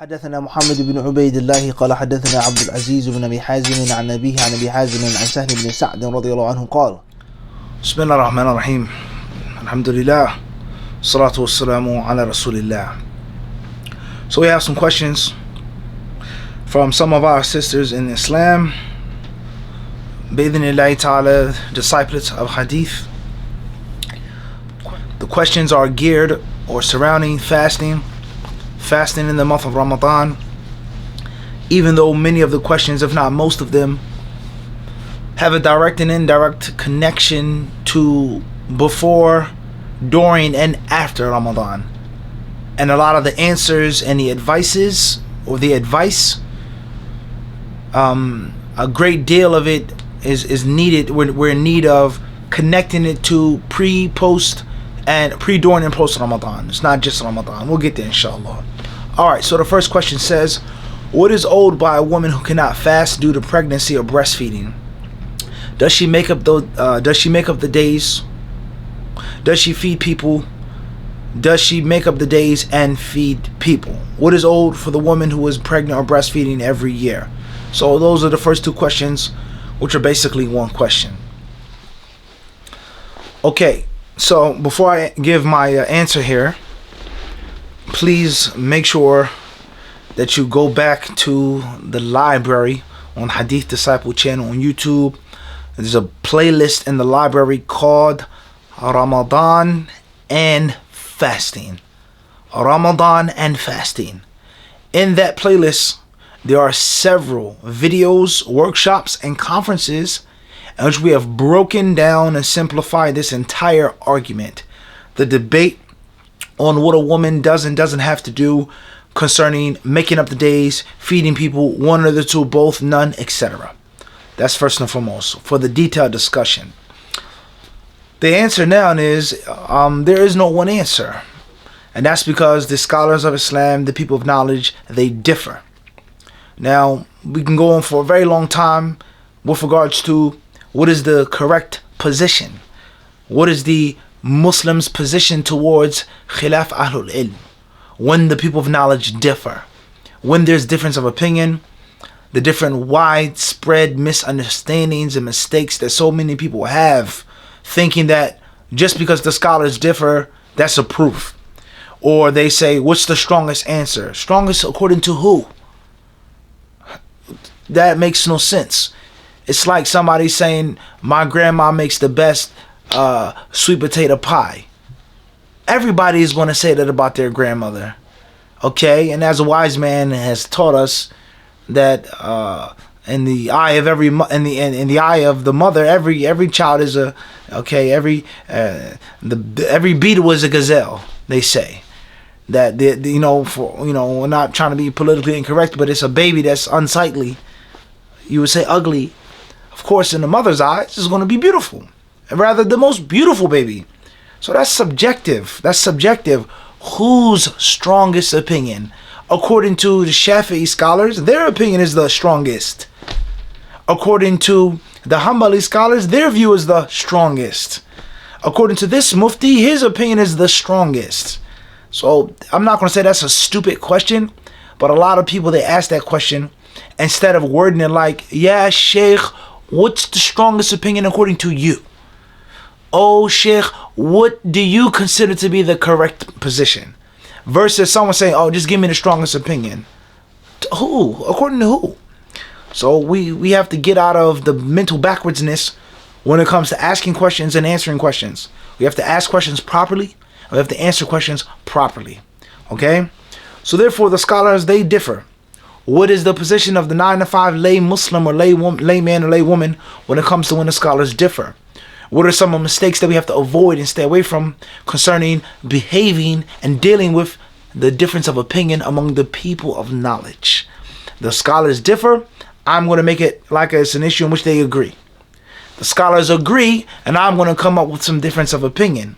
حدثنا محمد بن عبيد الله قال حدثنا عبد العزيز بن أبي حازم عن أبيه عن أبي حازم عن سهل بن سعد رضي الله عنه قال بسم الله الرحمن الرحيم الحمد لله الصلاة والسلام على رسول الله. So we have some questions from some of our sisters in Islam, بإذن ta'ala, disciplettes of Hadith. The questions are geared or surrounding fasting in the month of Ramadan, even though many of the questions, if not most of them, have a direct and indirect connection to before, during, and after Ramadan. And a lot of the answers and the advice, a great deal of it is needed. We're in need of connecting it to pre, during, and post Ramadan. It's not just Ramadan. We'll get there, inshallah. Alright, so the first question says, what is owed by a woman who cannot fast due to pregnancy or breastfeeding? Does she make up the days? Does she feed people? Does she make up the days and feed people? What is owed for the woman who is pregnant or breastfeeding every year? So those are the first two questions, which are basically one question. Okay, so before I give my answer here, please make sure that you go back to the library on HadithDisciple channel on YouTube. There's a playlist in the library called Ramadan and Fasting. Ramadan and Fasting. In that playlist, there are several videos, workshops, and conferences in which we have broken down and simplified this entire argument. The debate on what a woman does and doesn't have to do concerning making up the days, feeding people, one or the two, both, none, etc. That's first and foremost for the detailed discussion. The answer now is there is no one answer. And that's because the scholars of Islam, the people of knowledge, they differ. Now, we can go on for a very long time with regards to what is the correct position. What is the Muslims' position towards khilaf ahlul ilm, when the people of knowledge differ, when there's difference of opinion, the different widespread misunderstandings and mistakes that so many people have, thinking that just because the scholars differ, that's a proof. Or they say, what's the strongest answer? Strongest according to who? That makes no sense. It's like somebody saying, my grandma makes the best sweet potato pie. Everybody is going to say that about their grandmother. Okay? And as a wise man has taught us that in the eye of every in the eye of the mother, every child is a every beetle is a gazelle, they say. That we're not trying to be politically incorrect, but it's a baby that's unsightly. You would say ugly. Of course, in the mother's eyes, it's going to be beautiful. And rather, the most beautiful baby. So that's subjective. That's subjective. Whose strongest opinion? According to the Shafi'i scholars, their opinion is the strongest. According to the Hanbali scholars, their view is the strongest. According to this mufti, his opinion is the strongest. So I'm not going to say that's a stupid question, but a lot of people, they ask that question instead of wording it like, yeah, Sheikh, what's the strongest opinion according to you? Oh, Sheikh, what do you consider to be the correct position? Versus someone saying, oh, just give me the strongest opinion. To who? According to who? So we have to get out of the mental backwardsness when it comes to asking questions and answering questions. We have to ask questions properly. We have to answer questions properly. Okay? So therefore, the scholars, they differ. What is the position of the 9 to 5 lay Muslim or lay man or lay woman when it comes to when the scholars differ? What are some of the mistakes that we have to avoid and stay away from concerning behaving and dealing with the difference of opinion among the people of knowledge? The scholars differ. I'm going to make it like it's an issue in which they agree. The scholars agree, and I'm going to come up with some difference of opinion.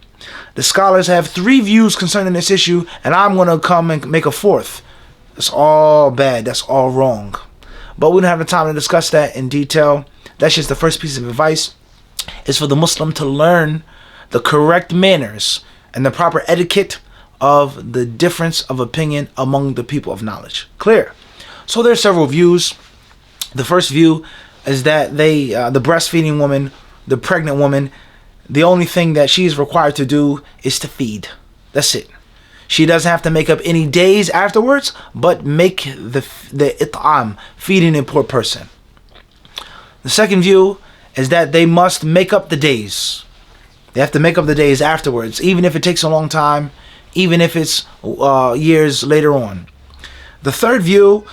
The scholars have 3 views concerning this issue, and I'm going to come and make a 4th. That's all bad. That's all wrong. But we don't have the time to discuss that in detail. That's just the first piece of advice, is for the Muslim to learn the correct manners and the proper etiquette of the difference of opinion among the people of knowledge. Clear? So there are several views. The first view is that the breastfeeding woman, the pregnant woman, the only thing that she's required to do is to feed. That's it. She doesn't have to make up any days afterwards, but make the it'am, feeding a poor person. The second view is that they must make up the days. They have to make up the days afterwards, even if it takes a long time, even if it's years later on. The third view,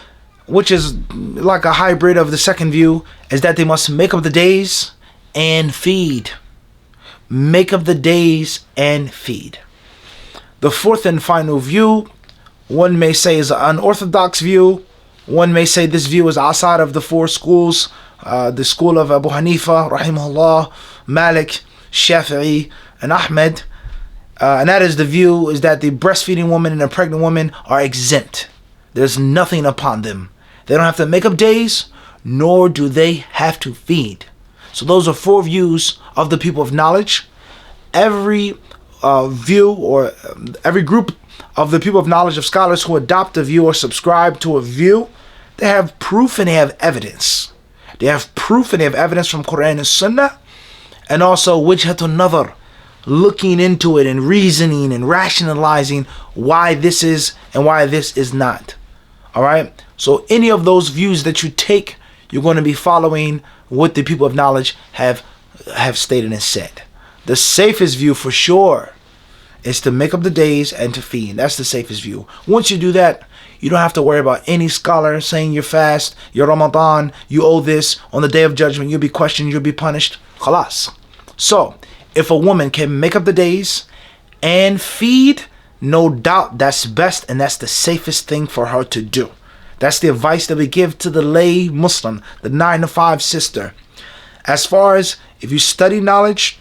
which is like a hybrid of the second view, is that they must make up the days and feed. Make up the days and feed. The fourth and final view, one may say is an unorthodox view. One may say this view is outside of the four schools. The school of Abu Hanifa, rahimahullah, Malik, Shafi'i, and Ahmed. And that is the view is that the breastfeeding woman and the pregnant woman are exempt. There's nothing upon them. They don't have to make up days, nor do they have to feed. So those are four views of the people of knowledge. Every view or every group of the people of knowledge of scholars who adopt a view or subscribe to a view, they have proof and they have evidence. They have proof and they have evidence from Quran and Sunnah, and also wijhatun nazar, looking into it and reasoning and rationalizing why this is and why this is not. All right. So any of those views that you take, you're going to be following what the people of knowledge have stated and said. The safest view for sure is to make up the days and to feed. That's the safest view. Once you do that, you don't have to worry about any scholar saying you're fast, you're Ramadan, you owe this. On the day of judgment, you'll be questioned, you'll be punished. Khalas. So, if a woman can make up the days and feed, no doubt that's best and that's the safest thing for her to do. That's the advice that we give to the lay Muslim, the 9-to-5 sister. As far as if you study knowledge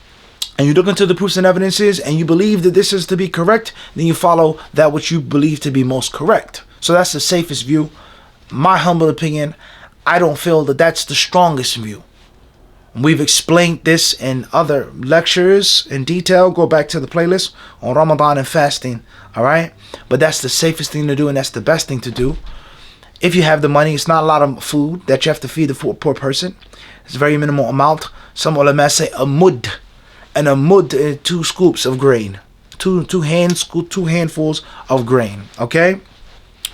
and you look into the proofs and evidences and you believe that this is to be correct, then you follow that which you believe to be most correct. So that's the safest view. My humble opinion, I don't feel that that's the strongest view. We've explained this in other lectures in detail. Go back to the playlist on Ramadan and fasting. All right. But that's the safest thing to do and that's the best thing to do. If you have the money, it's not a lot of food that you have to feed the poor person. It's a very minimal amount. Some ulama say a mud. And a mud is 2 scoops of grain. Two handfuls of grain. Okay.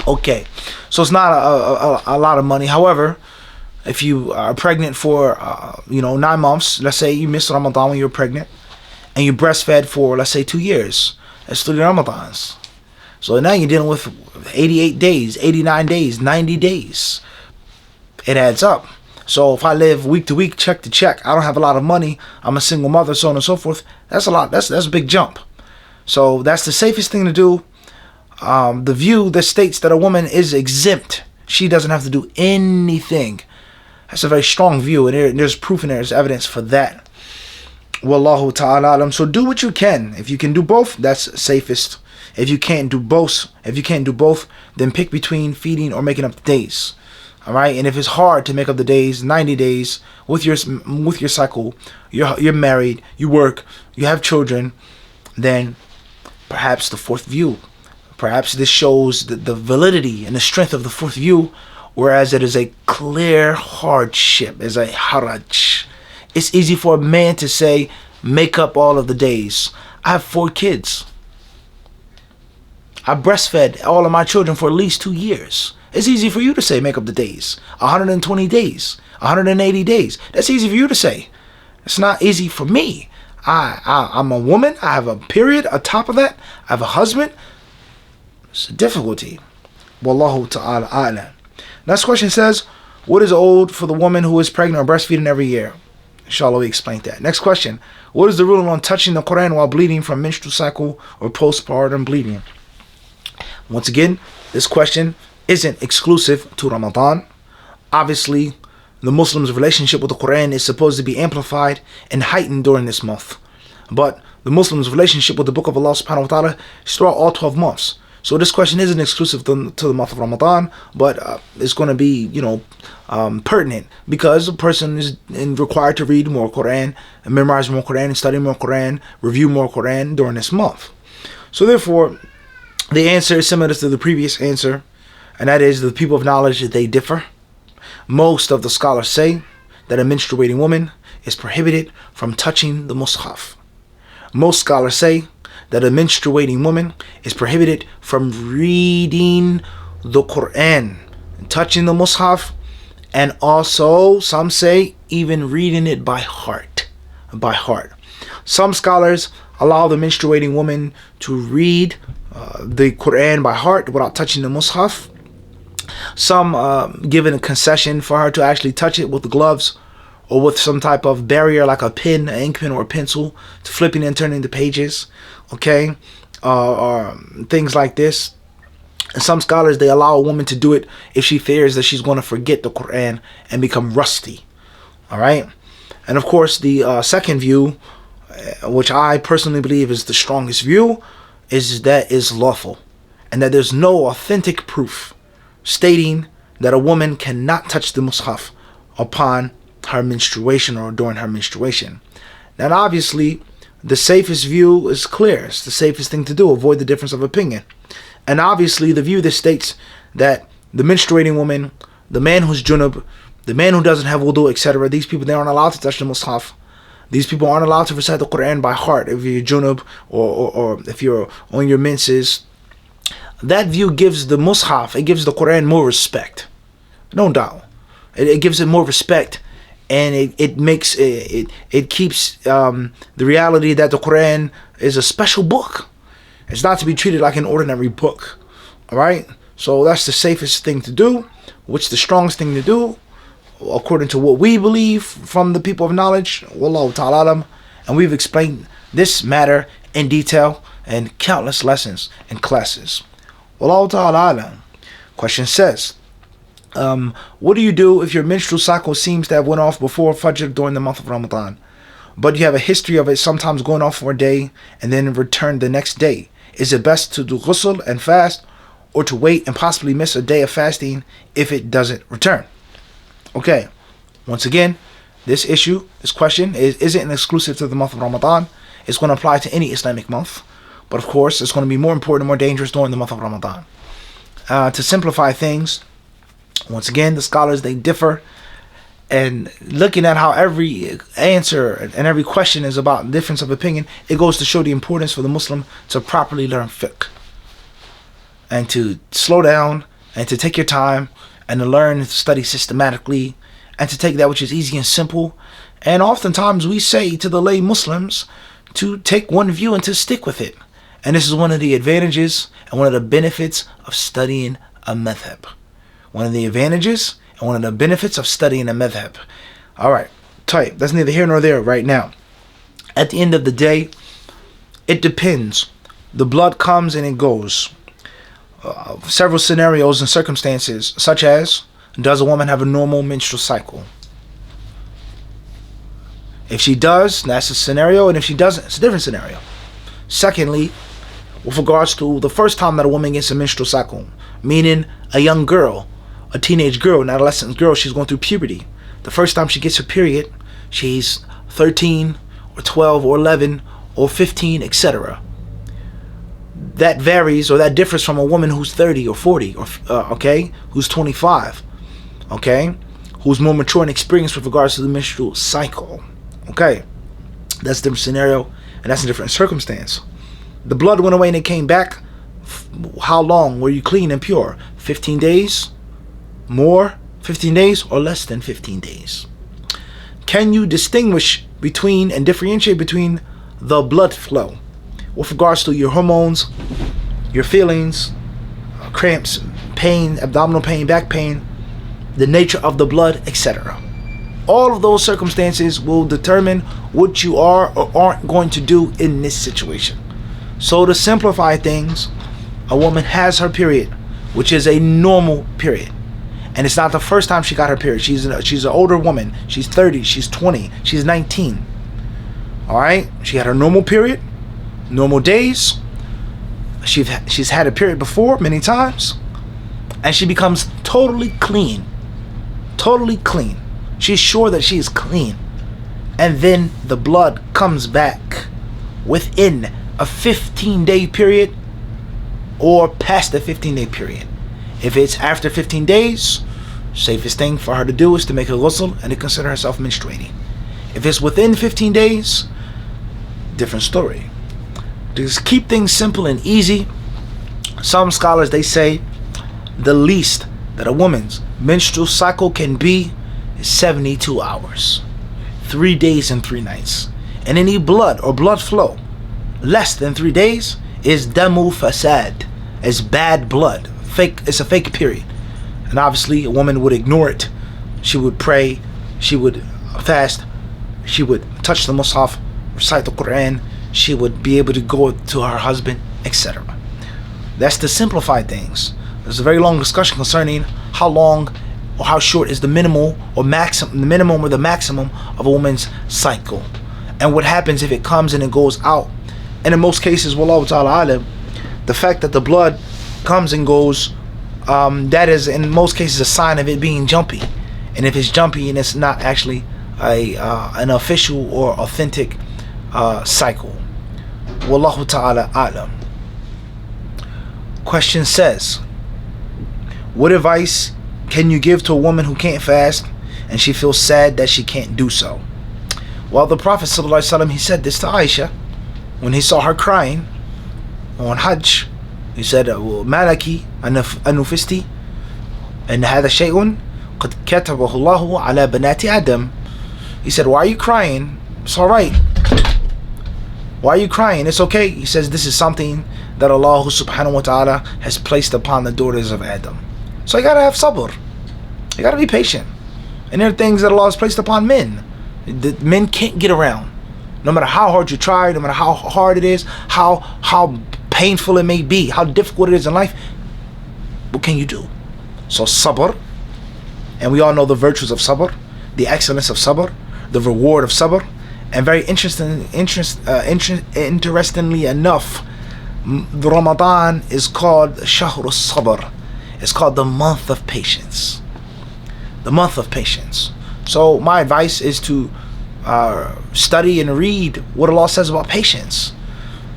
Okay. So it's not a lot of money. However, if you are pregnant for 9 months, let's say you missed Ramadan when you were pregnant, and you breastfed for, let's say, 2 years, that's 3 Ramadans. So now you're dealing with 88 days, 89 days, 90 days. It adds up. So if I live week to week, check to check, I don't have a lot of money, I'm a single mother, so on and so forth, that's a lot. That's a big jump. So that's the safest thing to do. The view that states that a woman is exempt, she doesn't have to do anything. That's a very strong view, and there's proof and there's evidence for that. Wallahu ta'ala alam. So do what you can. If you can do both, that's safest. If you can't do both, then pick between feeding or making up the days. All right. And if it's hard to make up the days, 90 days with your cycle, you're married, you work, you have children, then perhaps the fourth view. Perhaps this shows the validity and the strength of the fourth view, whereas it is a clear hardship, is a haraj. It's easy for a man to say, make up all of the days. I have 4 kids. I breastfed all of my children for at least 2 years. It's easy for you to say, make up the days. 120 days, 180 days. That's easy for you to say. It's not easy for me. I'm a woman. I have a period. On top of that, I have a husband. It's a difficulty. Wallahu ta'ala a'lam. Next question says, what is old for the woman who is pregnant or breastfeeding every year? Inshallah, we explained that. Next question. What is the ruling on touching the Quran while bleeding from menstrual cycle or postpartum bleeding? Once again, this question isn't exclusive to Ramadan. Obviously, the Muslim's relationship with the Quran is supposed to be amplified and heightened during this month. But the Muslim's relationship with the Book of Allah subhanahu wa ta'ala is throughout all 12 months. So this question isn't exclusive to the month of Ramadan, but it's going to be, pertinent because a person is required to read more Quran and memorize more Quran and study more Quran, review more Quran during this month. So therefore, The answer is similar to the previous answer, and that is the people of knowledge, they differ. Most of the scholars say that a menstruating woman is prohibited from touching the mushaf. Most scholars say that a menstruating woman is prohibited from reading the Quran, touching the mushaf, and also some say even reading it by heart. Some scholars allow the menstruating woman to read the Quran by heart without touching the mushaf. Some give it a concession for her to actually touch it with the gloves or with some type of barrier like a pen, an ink pen, or a pencil, to flipping and turning the pages, okay, or things like this. And some scholars, they allow a woman to do it if she fears that she's going to forget the Quran and become rusty. All right. And of course, the second view, which I personally believe is the strongest view, is that is lawful, and that there's no authentic proof stating that a woman cannot touch the mushaf upon her menstruation or during her menstruation. Now, obviously, the safest view is clear. It's the safest thing to do. Avoid the difference of opinion. And obviously, the view that states that the menstruating woman, the man who's junub, the man who doesn't have wudu, etc., these people, they aren't allowed to touch the mushaf. These people aren't allowed to recite the Quran by heart if you're junub or if you're on your menses. That view gives the mushaf, it gives the Quran more respect. No doubt. It gives it more respect, and it keeps the reality that the Quran is a special book. It's not to be treated like an ordinary book. All right? So that's the safest thing to do, which the strongest thing to do, according to what we believe from the people of knowledge. Wallahu ta'ala alam. And we've explained this matter in detail in countless lessons and classes. Wallahu ta'ala alam. Question says, what do you do if your menstrual cycle seems to have went off before Fajr during the month of Ramadan, but you have a history of it sometimes going off for a day and then return the next day? Is it best to do ghusl and fast, or to wait and possibly miss a day of fasting if it doesn't return? Okay, once again, this question isn't exclusive to the month of Ramadan. It's going to apply to any Islamic month, but of course it's going to be more important and more dangerous during the month of Ramadan. To simplify things, once again, the scholars, they differ, and looking at how every answer and every question is about difference of opinion, it goes to show the importance for the Muslim to properly learn fiqh, and to slow down, and to take your time, and to learn and to study systematically, and to take that which is easy and simple. And oftentimes we say to the lay Muslims to take one view and to stick with it. And this is one of the advantages and one of the benefits of studying a madhab. One of the advantages and one of the benefits of studying a madhab. Alright, tight. That's neither here nor there right now. At the end of the day, it depends. The blood comes and it goes. Several scenarios and circumstances, such as, does a woman have a normal menstrual cycle? If she does, that's a scenario, and if she doesn't, it's a different scenario. Secondly, with regards to the first time that a woman gets a menstrual cycle, meaning a young girl, a teenage girl, an adolescent girl, she's going through puberty. The first time she gets her period, she's 13 or 12 or 11 or 15, etc. That varies, or that differs from a woman who's 30 or 40, or okay, who's 25, okay, who's more mature and experienced with regards to the menstrual cycle. Okay, that's a different scenario, and that's a different circumstance. The blood went away and it came back. How long were you clean and pure? 15 days? More? 15 days or less than 15 days? Can you distinguish between and differentiate between the blood flow with regards to your hormones, your feelings, cramps, pain, abdominal pain, back pain, the nature of the blood, etc.? All of those circumstances will determine what you are or aren't going to do in this situation. So to simplify things, a woman has her period, which is a normal period. And it's not the first time she got her period. She's an older woman. She's 30, she's 20, she's 19. Alright? She had her normal period, normal days. She's had a period before many times. And she becomes totally clean. Totally clean. She's sure that she is clean. And then the blood comes back within a 15-day period. or past the 15-day period. If it's after 15 days, safest thing for her to do is to make a ghusl and to consider herself menstruating. If it's within 15 days, different story. Just keep things simple and easy. Some scholars, they say the least that a woman's menstrual cycle can be is 72 hours, 3 days and 3 nights. And any blood or blood flow less than 3 days is damu fasad, is bad blood. Fake, it's a fake period. And obviously a woman would ignore it. She would pray, she would fast, she would touch the mushaf, recite the Quran, she would be able to go to her husband, etc. That's to simplify things. There's a very long discussion concerning how long or how short is the minimal or maximum, the minimum or the maximum of a woman's cycle, and what happens if it comes and it goes out. And in most cases, wallahu ta'ala alam, the fact that the blood comes and goes, that is in most cases a sign of it being jumpy. And if it's jumpy and it's not actually an official or authentic cycle. Wallahu ta'ala alam. Question says, what advice can you give to a woman who can't fast and she feels sad that she can't do so? Well, the Prophet ﷺ, he said this to Aisha when he saw her crying on Hajj. He said, "Malaki anufisti, and hada shay'un qad katabahu Allahu ala banati Adam." He said, "Why are you crying? It's all right. Why are you crying? It's okay." He says, "This is something that Allah subhanahu wa ta'ala has placed upon the daughters of Adam." So you gotta have sabr. You gotta be patient. And there are things that Allah has placed upon men that men can't get around. No matter how hard you try, no matter how hard it is, how painful it may be, how difficult it is in life, what can you do? So sabr, and we all know the virtues of sabr, the excellence of sabr, the reward of sabr. And very interestingly enough, the Ramadan is called Shahr al-Sabr. It's called the month of patience. The month of patience. So my advice is to study and read what Allah says about patience.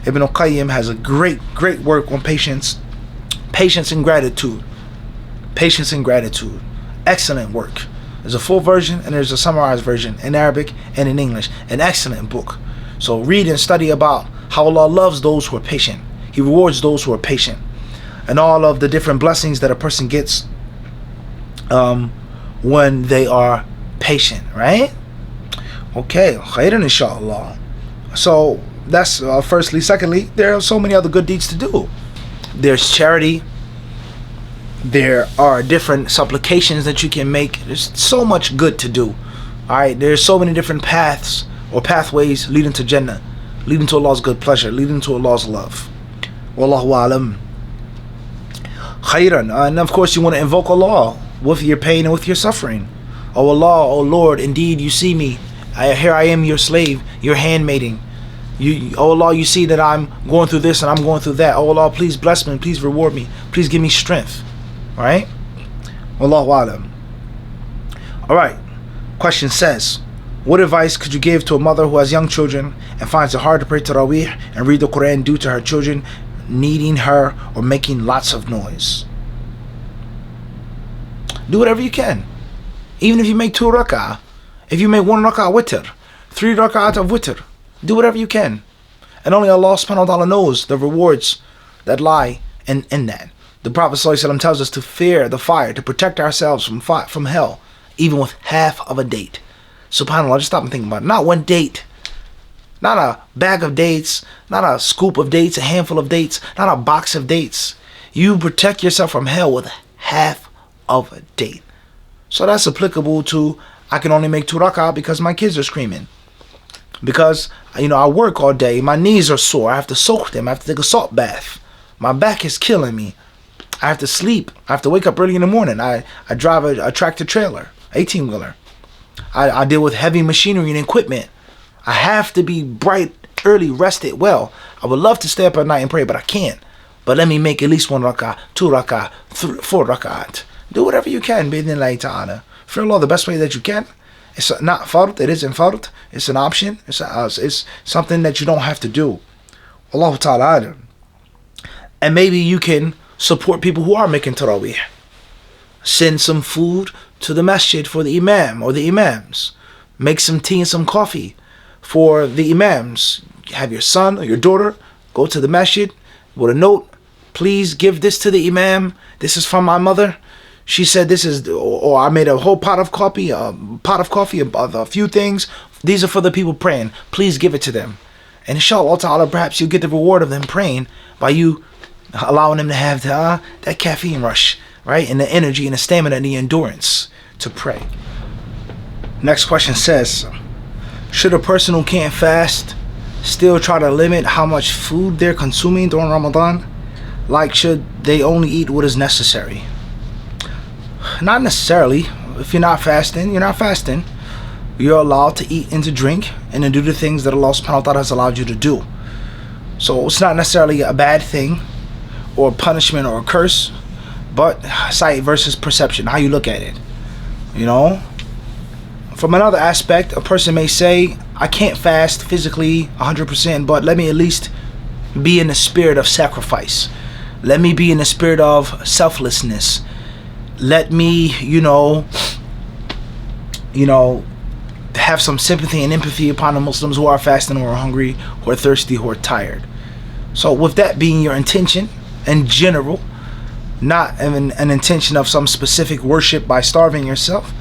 Ibn al-Qayyim has a great work on patience. Patience and gratitude. Patience and gratitude. Excellent work. There's a full version and there's a summarized version in Arabic and in English. An excellent book. So read and study about how Allah loves those who are patient. He rewards those who are patient. And all of the different blessings that a person gets when they are patient, right? Okay, khairan inshallah. So that's firstly. Secondly, there are so many other good deeds to do. There's charity. There are different supplications that you can make. There's so much good to do. Alright, there's so many different paths or pathways leading to Jannah, leading to Allah's good pleasure, leading to Allah's love. Wallahu alam. Khairan. And of course you want to invoke Allah with your pain and with your suffering. Oh Allah, oh Lord, indeed you see me. Here I am, your slave, your handmaiden. Oh Allah, you see that I'm going through this and I'm going through that. Oh Allah, please bless me, please reward me, please give me strength. Alright? Wallahu alam. Alright. Question says, what advice could you give to a mother who has young children and finds it hard to pray Taraweeh and read the Quran due to her children needing her or making lots of noise? Do whatever you can. Even if you make 2 rak'ah, if you make 1 rak'ah witr, 3 rak'ahs of witr, do whatever you can. And only Allah subhanahu wa ta'ala knows the rewards that lie in that. The Prophet ﷺ tells us to fear the fire, to protect ourselves from hell, even with half of a date. SubhanAllah, just stop and think about it. Not 1 date, not a bag of dates, not a scoop of dates, a handful of dates, not a box of dates. You protect yourself from hell with half of a date. So that's applicable to, I can only make 2 rak'ah because my kids are screaming. Because, I work all day, my knees are sore, I have to soak them, I have to take a salt bath. My back is killing me. I have to sleep. I have to wake up early in the morning. I drive a tractor trailer, 18-wheeler. I deal with heavy machinery and equipment. I have to be bright, early, rested well. I would love to stay up at night and pray, but I can't. But let me make at least 1 rak'ah, 2 rak'ah, 4 rak'ah. Do whatever you can, bi'idhnillahi ta'ala. Fear Allah the best way that you can. It's not fard, it isn't fard. It's an option. It's something that you don't have to do. Allah ta'ala. And maybe you can support people who are making tarawih. Send some food to the masjid for the imam or the imams. Make some tea and some coffee for the imams. Have your son or your daughter go to the masjid with a note. Please give this to the imam. This is from my mother. She said this is, or I made a whole pot of coffee, a few things. These are for the people praying. Please give it to them. And inshallah ta'ala, perhaps you'll get the reward of them praying by you allowing them to have that caffeine rush, right? And the energy and the stamina and the endurance to pray. Next question says, should a person who can't fast still try to limit how much food they're consuming during Ramadan? Like, should they only eat what is necessary? Not necessarily. If you're not fasting, you're not fasting. You're allowed to eat and to drink and to do the things that Allah subhanahu wa ta'ala has allowed you to do. So it's not necessarily a bad thing or a punishment or a curse, but sight versus perception, how you look at it. You know? From another aspect, a person may say, I can't fast physically 100%, but let me at least be in the spirit of sacrifice. Let me be in the spirit of selflessness. Let me, have some sympathy and empathy upon the Muslims who are fasting, who are hungry, who are thirsty, who are tired. So with that being your intention in general, not an intention of some specific worship by starving yourself,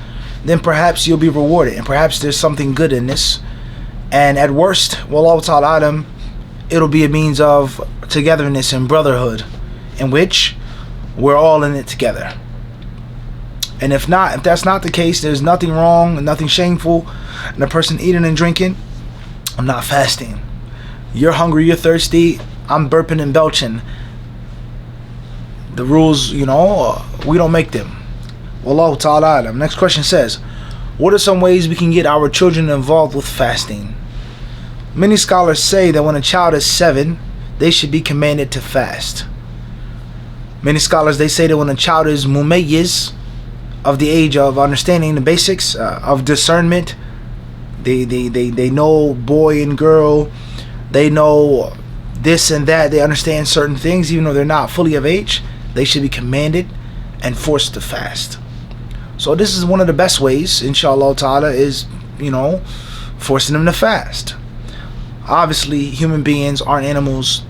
then perhaps you'll be rewarded, and perhaps there's something good in this. And at worst, wallahu ta'ala alam, it'll be a means of togetherness and brotherhood in which we're all in it together. And if that's not the case, there's nothing wrong and nothing shameful in a person eating and drinking. I'm not fasting. You're hungry, you're thirsty, I'm burping and belching. The rules, we don't make them. Wallahu ta'ala alam. Next question says, what are some ways we can get our children involved with fasting? Many scholars say that when a child is 7, they should be commanded to fast. Many scholars, they say that when a child is mumayyiz, of the age of understanding the basics of discernment, they know boy and girl, they know this and that, they understand certain things even though they're not fully of age, they should be commanded and forced to fast. So this is one of the best ways, inshallah ta'ala, is, forcing them to fast. Obviously, human beings aren't animals,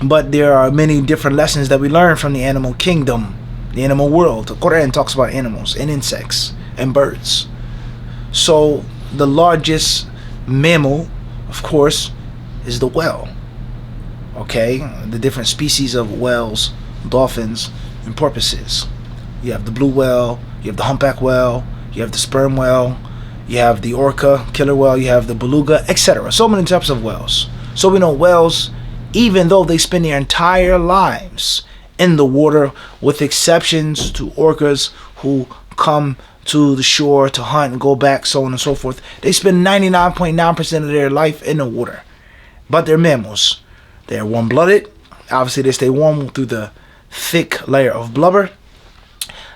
but there are many different lessons that we learn from the animal kingdom, the animal world. The Quran talks about animals and insects and birds. So the largest mammal, of course, is the whale. Okay? The different species of whales, dolphins, and porpoises. You have the blue whale, you have the humpback whale, you have the sperm whale, you have the orca, killer whale, you have the beluga, etc. So many types of whales. So we know whales, even though they spend their entire lives in the water, with exceptions to orcas who come to the shore to hunt and go back, so on and so forth, they spend 99.9% of their life in the water. But they're mammals. They're warm-blooded. Obviously, they stay warm through the thick layer of blubber.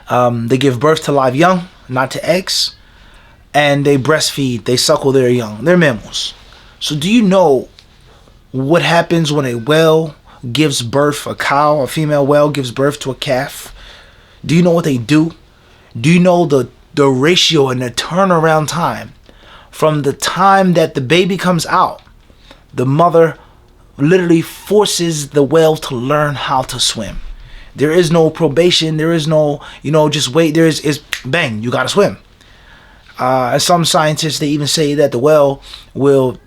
They give birth to live young, not to eggs. And they breastfeed. They suckle their young. They're mammals. So do you know what happens when a whale gives birth, a female whale gives birth to a calf? Do you know what they do? Do you know the ratio and the turnaround time from the time that the baby comes out? The mother literally forces the whale to learn how to swim. There is no probation. There is no, just wait. There is bang, you got to swim. Some scientists, they even say that the whale will,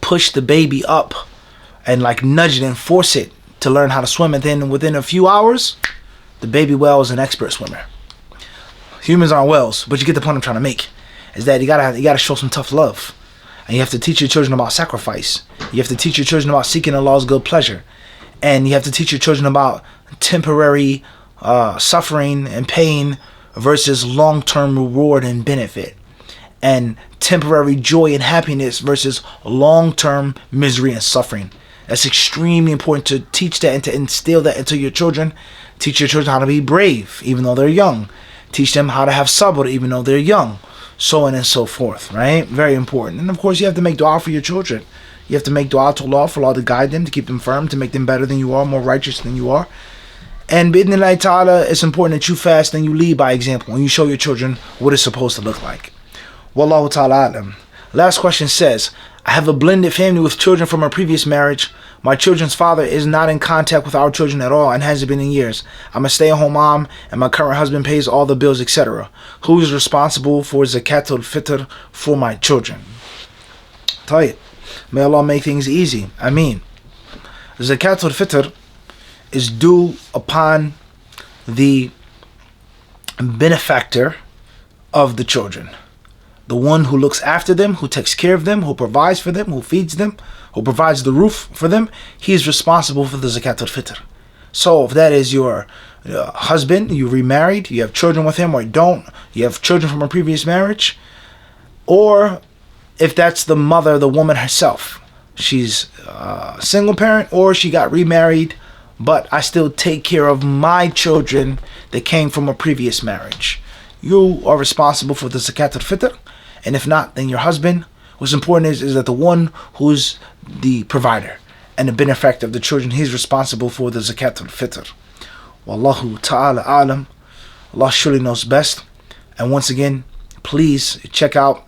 push the baby up and nudge it and force it to learn how to swim. And then within a few hours, the baby whale is an expert swimmer. Humans aren't whales, but you get the point I'm trying to make. Is that you gotta show some tough love. And you have to teach your children about sacrifice. You have to teach your children about seeking Allah's good pleasure. And you have to teach your children about temporary suffering and pain versus long-term reward and benefit. And temporary joy and happiness versus long-term misery and suffering. That's extremely important to teach that and to instill that into your children. Teach your children how to be brave, even though they're young. Teach them how to have sabr, even though they're young. So on and so forth, right? Very important. And of course, you have to make dua for your children. You have to make dua to Allah for Allah to guide them, to keep them firm, to make them better than you are, more righteous than you are. And bi'idhnillahi ta'ala, it's important that you fast and you lead by example, and you show your children what it's supposed to look like. Wallahu ta'ala alam. Last question says, I have a blended family with children from a previous marriage. My children's father is not in contact with our children at all and hasn't been in years. I'm a stay-at-home mom and my current husband pays all the bills, etc. Who is responsible for zakatul fitr for my children? Tayyib. May Allah make things easy. Ameen. Zakatul fitr is due upon the benefactor of the children. The one who looks after them, who takes care of them, who provides for them, who feeds them, who provides the roof for them, he is responsible for the zakatul fitr. So if that is your husband, you remarried, you have children with him, or you have children from a previous marriage, or if that's the mother, the woman herself, she's a single parent, or she got remarried, but I still take care of my children that came from a previous marriage. You are responsible for the zakatul fitr, and if not, then your husband. What's important is that the one who's the provider and the benefactor of the children, he's responsible for the zakatul fitr. Wallahu ta'ala alam. Allah surely knows best. And once again, please check out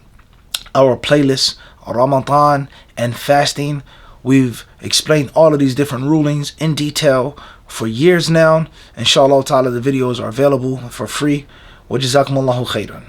our playlist, Ramadan and fasting. We've explained all of these different rulings in detail for years now. Inshallah ta'ala, the videos are available for free. Wa jazakumullahu khairan.